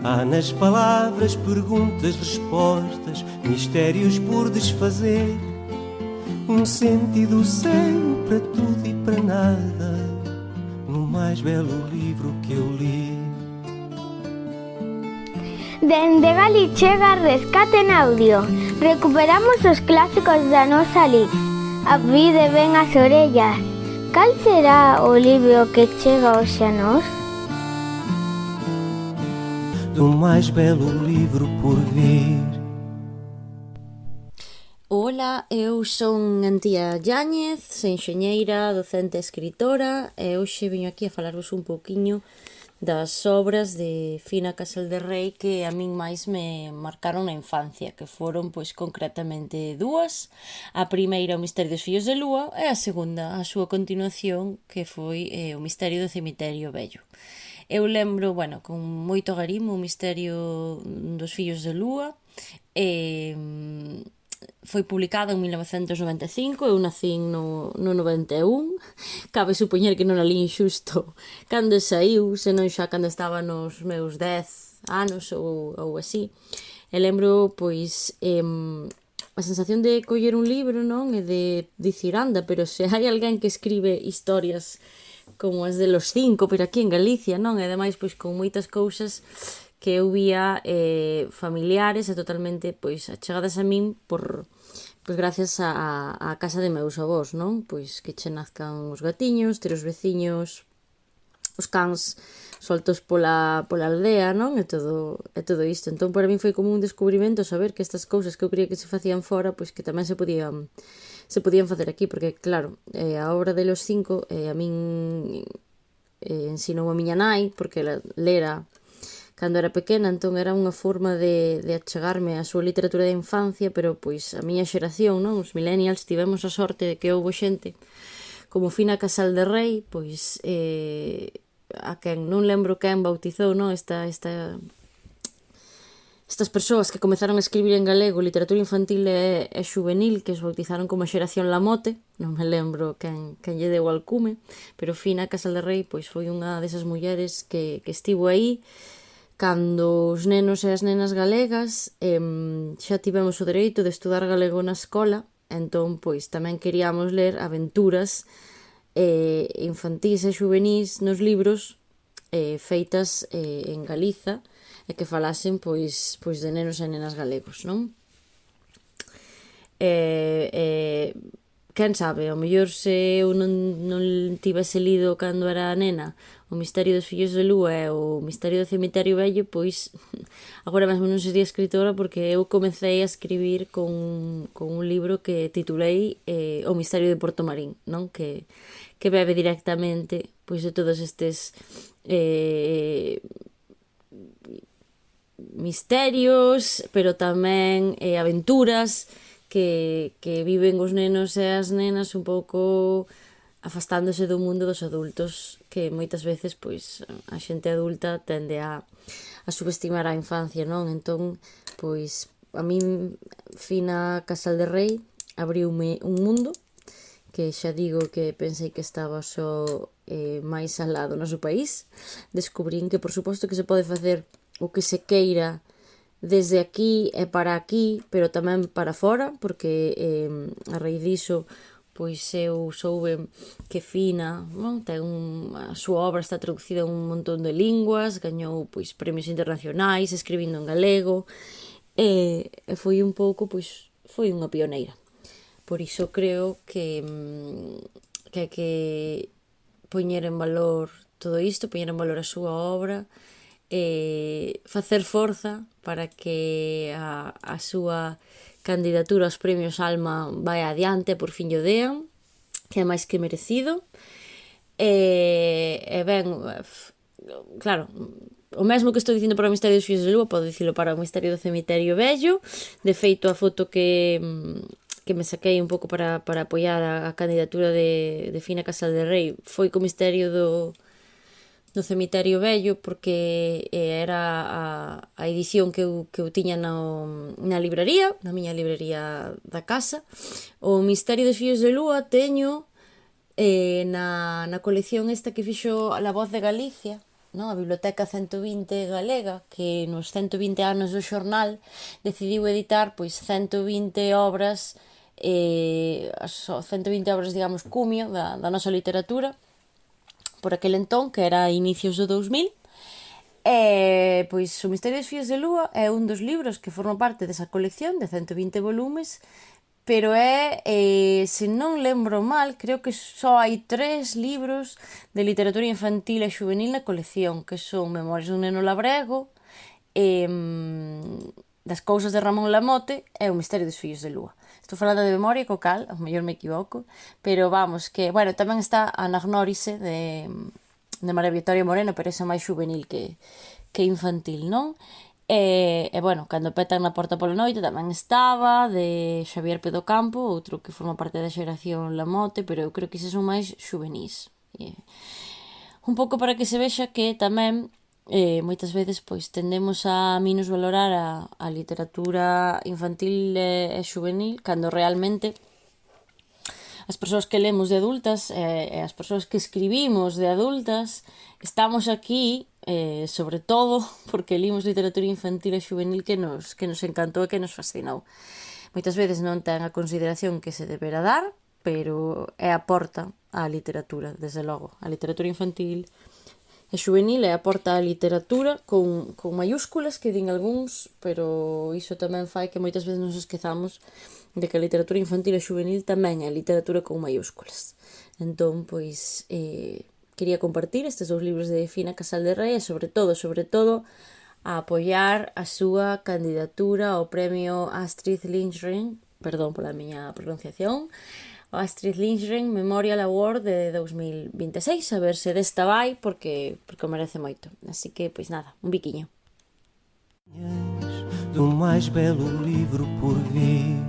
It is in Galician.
Há nas palavras perguntas, respostas, mistérios por desfazer. Sentido sem para tudo e para nada, no mais belo livro que eu li. Dende Gali chega Rescate en Audio. Recuperamos os clásicos da nosa Lix. Avide ben as orellas. Cal será o libro que chega hoxe a nós? Do mais belo livro por vir. Ola, eu son Antía Yáñez, enxeñeira, docente e escritora, e hoxe veño aquí a falarvos un pouquiño das obras de Fina Casal de Rei que a min máis me marcaron na infancia, que foron, pois, concretamente dúas. A primeira, O misterio dos fillos de Lúa, e a segunda, a súa continuación, que foi O misterio do cemiterio vello. Eu lembro, bueno, con moito agarimo, O misterio dos fillos de Lúa, foi publicado en 1995, eu nacín no 91, cabe supoñer que non a lín xusto cando saiu, senón xa cando estaba nos meus 10 anos ou así. E lembro, pois, a sensación de coller un libro, non? E de dicir, anda, pero se hai alguén que escribe historias como as de los 5, pero aquí en Galicia, non? E ademais, pois, con moitas cousas que eu vía familiares e totalmente, pois, achegadas a min pois gracias a casa de meus avós, non? Pois que che nazcan os gatiños, ter os veciños, os cans soltos pola aldea, non? E todo isto. Entón, para min foi como un descubrimento saber que estas cousas que eu creía que se facían fora, pois que tamén se podían facer aquí, porque, claro, a obra de los 5 a min ensinou a miña nai, porque ela lera cando era pequena, entón era unha forma de achegarme á súa literatura de infancia, pero pois a miña xeración, non? Os millennials tivemos a sorte de que houbo xente como Fina Casal de Rei, pois a quen non lembro quen bautizou, non? Estas persoas que comezaron a escribir en galego literatura infantil e juvenil, que os bautizaron como a xeración Lamote, non me lembro quen lle deu alcume, pero Fina Casal de Rei pois foi unha desas mulleres que estivo aí cando os nenos e as nenas galegas xa tivemos o dereito de estudar galego na escola, entón, pois, tamén queríamos ler aventuras infantís e juvenís nos libros feitas en Galiza e que falasen, pois de nenos e nenas galegos, non? Quen sabe, ao mellor se eu non tivese lido cando era nena O misterio dos fillos de Lúa e O misterio do cemiterio vello, pois agora mesmo non sería escritora, porque eu comecei a escribir con un libro que titulei O misterio de Porto Marín, non? Que bebe directamente pois de todos estes misterios, pero tamén aventuras que viven os nenos e as nenas un pouco afastándose do mundo dos adultos, que moitas veces pois a xente adulta tende a subestimar a infancia, non? Entón, pois a min Fina Casal de Rei abriume un mundo que xa digo que pensei que estaba só máis al lado no noso país. Descubrín que, por suposto, que se pode facer o que se queira desde aquí e para aquí, pero tamén para fora, porque a raíz diso pois eu soube que Fina, non, ten a súa obra está traducida en un montón de linguas, gañou pois premios internacionais escribindo en galego, e foi un pouco, pois, foi unha pioneira. Por iso creo que hai que poñer en valor todo isto, poñer en valor a súa obra, facer forza para que a súa candidatura aos premios Alma vai adiante, por fin lle dean, que é máis que merecido. E ben, claro, o mesmo que estou dicindo para o misterio dos fillos de Lúa, podo dicilo para o misterio do cemiterio vello. De feito, a foto que me saquei un pouco para apoiar a candidatura de Fina Casal de Rei foi co misterio do cemiterio vello, porque era a edición que eu tiña na libraría, na miña libraría da casa. O misterio dos fillos de Lúa teño na colección esta que fixo La Voz de Galicia, non? A Biblioteca 120 galega, que nos 120 anos do xornal decidiu editar pois 120 obras, as 120 obras, digamos, cumio da nosa literatura por aquel entón, que era a inicios do 2000. Pois O misterio dos fíos de lúa é un dos libros que forma parte desa colección de 120 volumes, pero se non lembro mal, creo que só hai 3 libros de literatura infantil e juvenil na colección, que son Memorias dun neno labrego, Das cousas de Ramón Lamote e O misterio dos fillos de lúa. Estou falando de memoria, co cal, ao mellor me equivoco, pero vamos, que, bueno, tamén está Anagnórise de María Victoria Moreno, pero esa é máis juvenil que infantil, non? Bueno, Cando petan na porta pola noite tamén estaba, de Xavier Pedo Campo, outro que forma parte da xeración Lamote, pero eu creo que eses son máis juvenís. Un pouco para que se vexa que tamén moitas veces pois tendemos a minusvalorar a literatura infantil e juvenil, cando realmente as persoas que lemos de adultas e as persoas que escribimos de adultas estamos aquí sobre todo porque limos literatura infantil e juvenil que nos encantou e que nos fascinou. Moitas veces non ten a consideración que se debera dar, pero é a porta á literatura, desde logo. A literatura infantil e juvenil é a porta á literatura con maiúsculas que din algúns, pero iso tamén fai que moitas veces nos esquezamos de que a literatura infantil e juvenil tamén é literatura con maiúsculas. Entón, pois, quería compartir estes 2 libros de Fina Casal de Rei e, sobre todo, a apoiar a súa candidatura ao premio Astrid Lindgren, perdón pola miña pronunciación, o Astrid Lindgren Memorial Award de 2026, a ver se desta vai, porque merece moito. Así que, pois nada, un biquiño. Do mais belo livro por vir,